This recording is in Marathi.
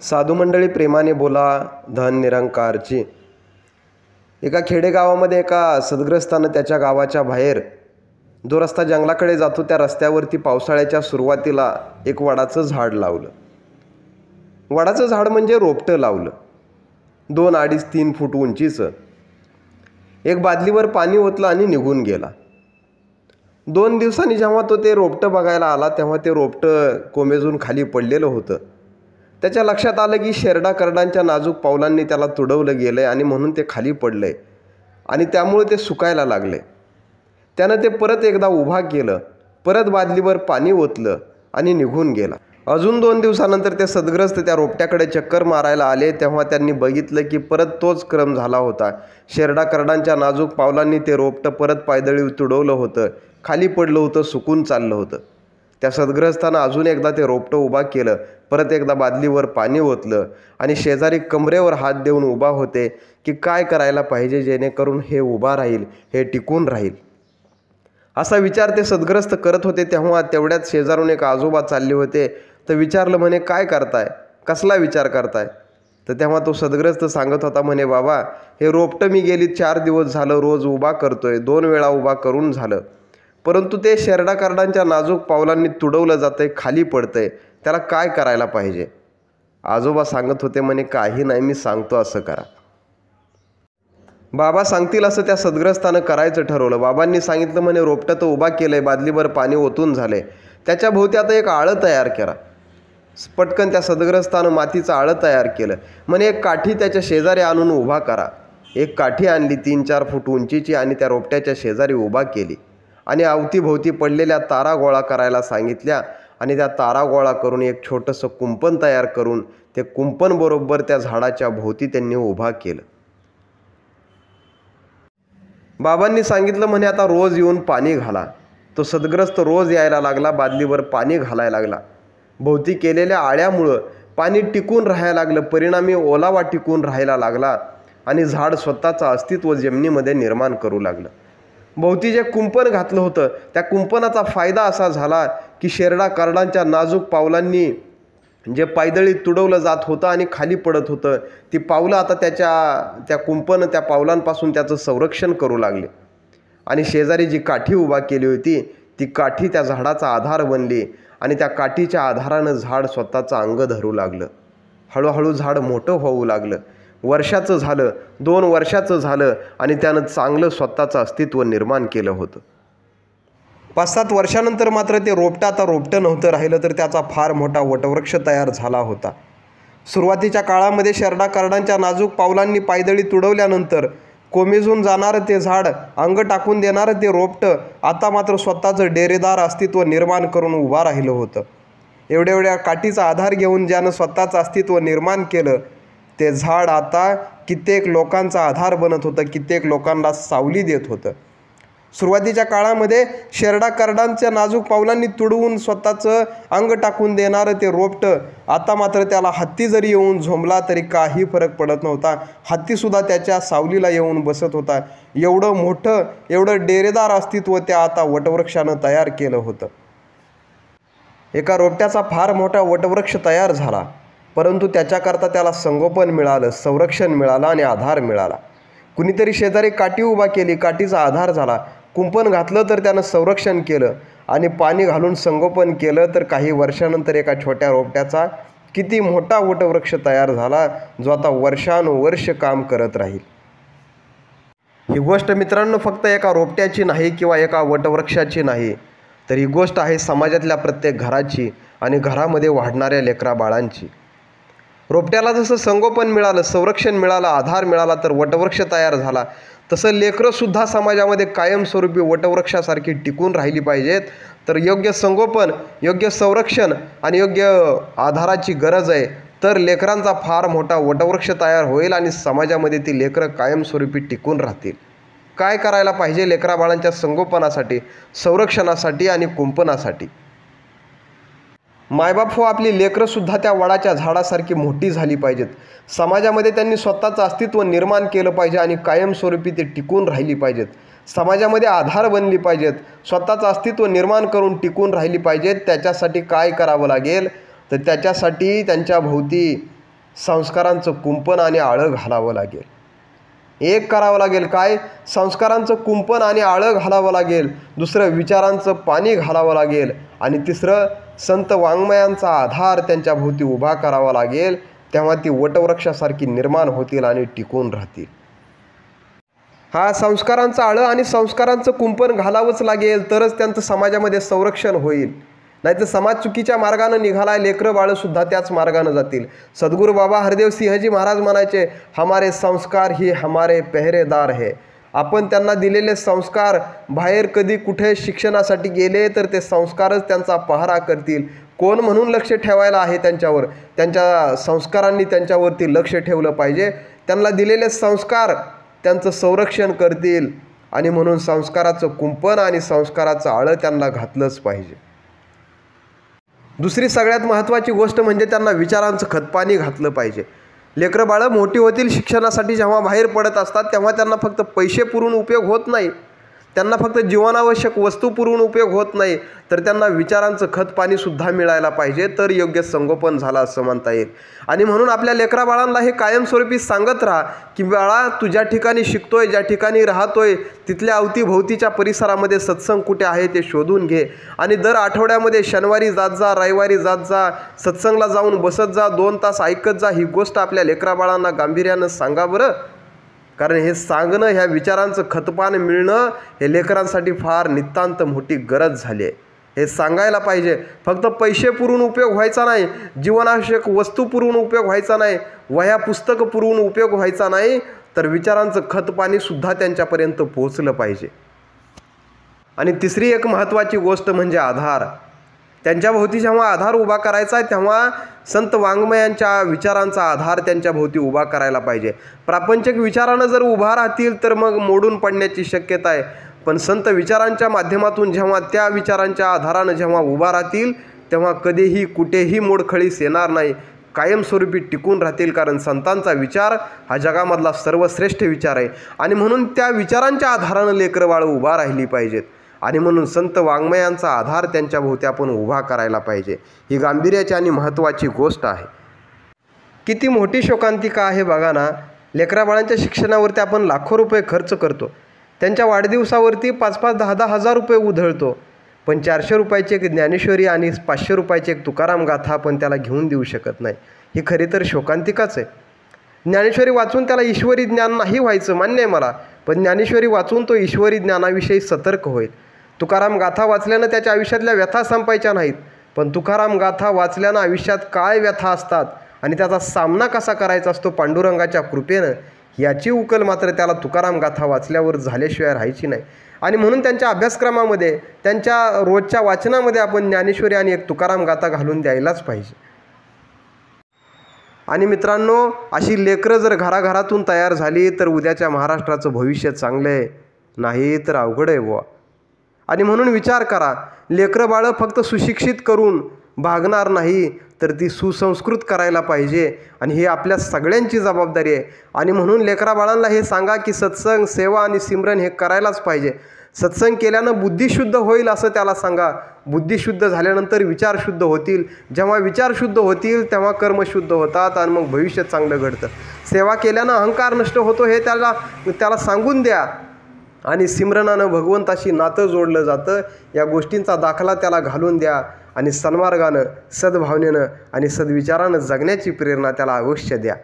साधू मंडळी प्रेमाने बोला धन निरंकारची। एका खेडेगावामध्ये एका सद्ग्रस्तानं त्याच्या गावाच्या बाहेर जो रस्ता जंगलाकडे जातो त्या रस्त्यावरती पावसाळ्याच्या सुरुवातीला एक वडाचं झाड लावलं। वडाचं झाड म्हणजे रोपटं लावलं, 2, 2.5, 3 फूट उंचीचं। एक बादलीवर पाणी ओतलं आणि निघून गेला। 2 दिवसांनी जेव्हा तो ते रोपटं बघायला आला तेव्हा ते रोपटं कोमेजून खाली पडलेलं होतं। त्याच्या लक्षात आलं की शेरडा करडांच्या नाजूक पावलांनी त्याला तुडवलं गेलं आहे आणि म्हणून ते खाली पडलं आहे आणि त्यामुळे ते सुकायला लागले। त्यानं ते परत एकदा उभा केलं, परत बादलीवर पाणी ओतलं आणि निघून गेला। अजून 2 दिवसानंतर ते सद्ग्रस्त त्या रोपट्याकडे चक्कर मारायला आले तेव्हा त्यांनी बघितलं की परत तोच क्रम झाला होता। शेरडा करडांच्या नाजूक पावलांनी ते रोपटं परत पायदळी तुडवलं होतं, खाली पडलं होतं, सुकून चाललं होतं। त्या सद्ग्रस्तानं अजून एकदा ते रोपटं उभा केलं, परत एकदा बादलीवर पाणी ओतलं आणि शेजारी कमरेवर हात देऊन उभा होते की काय करायला पाहिजे जेणेकरून हे उभा राहील, हे टिकून राहील, असा विचार ते सद्ग्रस्त करत होते। तेव्हा तेवढ्यात शेजारून एक आजोबा चालले होते। तर विचारलं, म्हणे काय करताय, कसला विचार करताय? तर तेव्हा तो सद्ग्रस्त सांगत होता, म्हणे बाबा हे रोपटं मी गेली 4 दिवस झालं रोज उभा करतोय, 2 वेळा उभा करून झालं, परंतु ते शेरडा करडांच्या नाजूक पावलांनी तुडवलं जातंय, खाली पडतंय, त्याला काय करायला पाहिजे? आजोबा सांगत होते, म्हणे काही नाही, मी सांगतो असं करा। बाबा सांगतील असं त्या सद्ग्रस्तानं करायचं ठरवलं। बाबांनी सांगितलं, म्हणे रोपटं तर उभा केलंय, बादलीभर पाणी ओतून झालंय, त्याच्या भोवती आता एक आळं तयार करा। पटकन त्या सद्ग्रस्तानं मातीचं आळं तयार केलं। म्हणे एक काठी त्याच्या शेजारी आणून उभा करा। एक काठी आणली 3-4 फूट उंचीची आणि त्या रोपट्याच्या शेजारी उभा केली आणि अवतीभोवती पडलेल्या तारा गोळा करायला सांगितल्या आणि त्या तारा गोळा करून एक छोटंसं कुंपण तयार करून ते कुंपण बरोबर त्या झाडाच्या भोवती त्यांनी उभा केलं। बाबांनी सांगितलं, म्हणे आता रोज येऊन पाणी घाला। तो सद्ग्रस्त रोज यायला लागला, बादलीवर पाणी घालायला लागला। भोवती केलेल्या आळ्यामुळं पाणी टिकून राहायला लागलं, परिणामी ओलावा टिकून राहायला लागला आणि झाड स्वतःचं अस्तित्व जमिनीमध्ये निर्माण करू लागलं। भोवती जे कुंपण घातलं होतं त्या कुंपणाचा फायदा असा झाला की शेरडा करडांच्या नाजूक पावलांनी जे पायदळी तुडवलं जात होतं आणि खाली पडत होतं, ती पावलं आता त्या कुंपण त्या पावलांपासून त्याचं संरक्षण करू लागले आणि शेजारी जी काठी उभा केली होती ती काठी त्या झाडाचा आधार बनली आणि त्या काठीच्या आधारानं झाड स्वतःचं अंग धरू लागलं। हळूहळू झाड मोठं होऊ लागलं, वर्षाचं झालं, 2 वर्षाचं झालं आणि त्यानं चांगलं स्वतःचं अस्तित्व निर्माण केलं होतं। 5-7 वर्षानंतर मात्र ते रोपटं आता रोपटं नव्हतं राहिलं, तर त्याचा फार मोठा वटवृक्ष तयार झाला होता। सुरुवातीच्या काळामध्ये शेरडा करडांच्या नाजूक पावलांनी पायदळी तुडवल्यानंतर कोमेजून जाणारं ते झाड, अंग टाकून देणारं ते रोपटं आता मात्र स्वतःचं डेरेदार अस्तित्व निर्माण करून उभा राहिलं होतं। एवढ्या काठीचा आधार घेऊन ज्यानं स्वतःचं अस्तित्व निर्माण केलं ते झाड आता कित्येक लोकांचा आधार बनत होतं, कित्येक लोकांना सावली देत होतं। सुरुवातीच्या काळामध्ये शेरडा करडांच्या नाजूक पावलांनी तुडवून स्वतःचं अंग टाकून देणारं ते रोपटं आता मात्र त्याला हत्ती जरी येऊन झोंबला तरी काही फरक पडत नव्हता। हत्तीसुद्धा त्याच्या सावलीला येऊन बसत होता। एवढं मोठं, एवढं डेरेदार अस्तित्व त्या आता वटवृक्षानं तयार केलं होतं। एका रोपट्याचा फार मोठा वटवृक्ष तयार झाला, परंतु त्याच्याकरता त्याला संगोपन मिळालं, संरक्षण मिळालं आणि आधार मिळाला। कुणीतरी शेजारी काठी उभा केली, काठीचा आधार झाला, कुंपण घातलं तर त्यानं संरक्षण केलं आणि पाणी घालून संगोपन केलं तर काही वर्षानंतर एका छोट्या रोपट्याचा किती मोठा वटवृक्ष तयार झाला, जो आता वर्षानुवर्ष काम करत राहील। ही गोष्ट मित्रांनो फक्त एका रोपट्याची नाही किंवा एका वटवृक्षाची नाही, तर ही गोष्ट आहे समाजातल्या प्रत्येक घराची आणि घरामध्ये वाढणाऱ्या लेकरा बाळांची। रोपट्याला जसं संगोपन मिळालं, संरक्षण मिळालं, आधार मिळाला तर वटवृक्ष तयार झाला, तसं लेकरंसुद्धा समाजामध्ये कायमस्वरूपी वटवृक्षासारखी टिकून राहिली पाहिजेत। तर योग्य संगोपन, योग्य संरक्षण आणि योग्य आधाराची गरज आहे, तर लेकरांचा फार मोठा वटवृक्ष तयार होईल आणि समाजामध्ये ती लेकरं कायमस्वरूपी टिकून राहतील। काय करायला पाहिजे लेकरा बाळांच्या संगोपनासाठी, संरक्षणासाठी आणि कुंपणासाठी? मायबाप हो, आपली लेकरंसुद्धा त्या वडाच्या झाडासारखी मोठी झाली पाहिजेत। समाजामध्ये त्यांनी स्वतःचं अस्तित्व निर्माण केलं पाहिजे आणि कायमस्वरूपी ते टिकून राहिली पाहिजेत। समाजामध्ये आधार बनली पाहिजेत, स्वतःचं अस्तित्व निर्माण करून टिकून राहिली पाहिजेत। त्याच्यासाठी काय करावं लागेल? तर त्याच्यासाठी त्यांच्या भोवती संस्कारांचं कुंपण आणि आळं घालावं लागेल. एक करावं लागेल काय? संस्कारांचं कुंपण आणि आळं घालावं लागेल. दुसरं विचारांचं पाणी घालावं लागेल. आणि तिसरं संत वाङ्मयांचा आधार त्यांच्या भोवती उभा करावा लागेल. तेव्हा ती वटवृक्षासारखी निर्माण होतील आणि टिकून राहतील. हा संस्कारांचं आळं आणि संस्कारांचं कुंपण घालावंच लागेल, तरच त्यांचं समाजामध्ये संरक्षण होईल. नाहीतर समाज चुकीच्या मार्गानं निघाला, लेकरं बाळंसुद्धा त्याच मार्गानं जातील. सद्गुरू बाबा हरदेव सिंहजी महाराज म्हणायचे, हमारे संस्कार ही हमारे पहरेदार है. आपण त्यांना दिलेले संस्कार बाहेर कधी कुठे शिक्षणासाठी गेले तर ते संस्कारच त्यांचा पहारा करतील. कोण म्हणून लक्ष ठेवायला आहे त्यांच्यावर? त्यांच्या संस्कारांनी त्यांच्यावरती लक्ष ठेवलं पाहिजे. त्यांना दिलेले संस्कार त्यांचं संरक्षण करतील. आणि म्हणून संस्काराचं कुंपण आणि संस्काराचं आळं त्यांना घातलंच पाहिजे. दुसरी सगळ्यात महत्त्वाची गोष्ट म्हणजे त्यांना विचारांचं खतपाणी घातलं पाहिजे. लेकरं बाळं मोठी होतील, शिक्षणासाठी जेव्हा बाहेर पडत असतात तेव्हा त्यांना फक्त पैसे पुरवून उपयोग होत नाही, त्यांना फक्त जीवनावश्यक वस्तू पुरवून उपयोग होत नाही, तर त्यांना विचारांचं खतपाणीसुद्धा मिळायला पाहिजे, तर योग्य संगोपन झालं असं म्हणता येईल. आणि म्हणून आपल्या लेकरा बाळांना हे कायमस्वरूपी सांगत राहा की बाळा, तू ज्या ठिकाणी शिकतोय, ज्या ठिकाणी राहतोय, तिथल्या अवतीभोवतीच्या परिसरामध्ये सत्संग कुठे आहे ते शोधून घे. आणि दर आठवड्यामध्ये शनिवारी जात जा, रविवारी जात जा, सत्संगला जाऊन बसत जा, 2 तास ऐकत जा. ही गोष्ट आपल्या लेकरा बाळांना गांभीर्यानं सांगा बरं. कारण हे सांगणं, ह्या विचारांचं खतपान मिळणं हे लेकरांसाठी फार नितांत मोठी गरज झाली आहे. हे सांगायला पाहिजे. फक्त पैसे पुरवून उपयोग व्हायचा नाही, जीवनावश्यक वस्तू पुरवून उपयोग व्हायचा नाही, वह्या पुस्तकं पुरवून उपयोग व्हायचा नाही, तर विचारांचं खतपाणीसुद्धा त्यांच्यापर्यंत पोहोचलं पाहिजे. आणि तिसरी एक महत्त्वाची गोष्ट म्हणजे आधार. त्यांच्या भोवती जेव्हा आधार उभा करायचा आहे तेव्हा संत वाङ्मयांच्या विचारांचा आधार त्यांच्या भोवती उभा करायला पाहिजे. प्रापंचिक विचारानं जर उभा राहतील तर मग मोडून पडण्याची शक्यता आहे. पण संत विचारांच्या माध्यमातून जेव्हा त्या विचारांच्या आधारानं जेव्हा उभा राहतील तेव्हा कधीही कुठेही मोडखळीस येणार नाही, कायमस्वरूपी टिकून राहतील. कारण संतांचा विचार हा जगामधला सर्वश्रेष्ठ विचार आहे. आणि म्हणून त्या विचारांच्या आधारानं लेकरं बाळं उभा राहिली पाहिजेत. आणि म्हणून संत वाङ्मयांचा आधार त्यांच्या भोवती आपण उभा करायला पाहिजे. ही गांभीर्याची आणि महत्त्वाची गोष्ट आहे. किती मोठी शोकांतिका आहे बघा ना. लेकराबाळांच्या शिक्षणावरती आपण लाखो रुपये खर्च करतो, त्यांच्या वाढदिवसावरती 5-5, 10-10 हजार रुपये उधळतो, पण 400 रुपयाची एक ज्ञानेश्वरी आणि 500 रुपयाची एक तुकाराम गाथा आपण त्याला घेऊन देऊ शकत नाही. ही खरी तर शोकांतिकाच आहे. ज्ञानेश्वरी वाचून त्याला ईश्वरी ज्ञान नाही व्हायचं, मान्य आहे मला, पण ज्ञानेश्वरी वाचून तो ईश्वरी ज्ञानाविषयी सतर्क होईल. तुकाराम गाथा वाचल्यानं त्याच्या आयुष्यातल्या व्यथा संपायच्या नाहीत, पण तुकाराम गाथा वाचल्यानं आयुष्यात काय व्यथा असतात आणि त्याचा सामना कसा करायचा असतो पांडुरंगाच्या कृपेनं, याची उकल मात्र त्याला तुकाराम गाथा वाचल्यावर झाल्याशिवाय राहायची नाही. आणि म्हणून त्यांच्या अभ्यासक्रमामध्ये, त्यांच्या रोजच्या वाचनामध्ये आपण ज्ञानेश्वरी आणि एक तुकाराम गाथा घालून द्यायलाच पाहिजे. आणि मित्रांनो, अशी लेकरं जर घराघरातून तयार झाली तर उद्याच्या महाराष्ट्राचं भविष्य चांगलं आहे, नाही तर अवघड आहे बुवा. आणि म्हणून विचार करा, लेकरं बाळं फक्त सुशिक्षित करून भागणार नाही, तर ती सुसंस्कृत करायला पाहिजे. आणि हे आपल्या सगळ्यांची जबाबदारी आहे. आणि म्हणून लेकरा बाळांना हे सांगा की सत्संग, सेवा आणि सिमरन हे करायलाच पाहिजे. सत्संग केल्यानं बुद्धी शुद्ध होईल असं त्याला सांगा. बुद्धी शुद्ध झाल्यानंतर विचार शुद्ध होतील. जेव्हा विचार शुद्ध होतील तेव्हा कर्म शुद्ध होतात आणि मग भविष्य चांगलं घडतं. सेवा केल्यानं अहंकार नष्ट होतो हे त्याला सांगून द्या. आणि सिमरनानं भगवंताशी नातं जोडलं जातं, या गोष्टींचा दाखला त्याला घालून द्या. आणि सन्मार्गानं, सद्भावनेनं आणि सद्विचारानं जगण्याची प्रेरणा त्याला अवश्य द्या.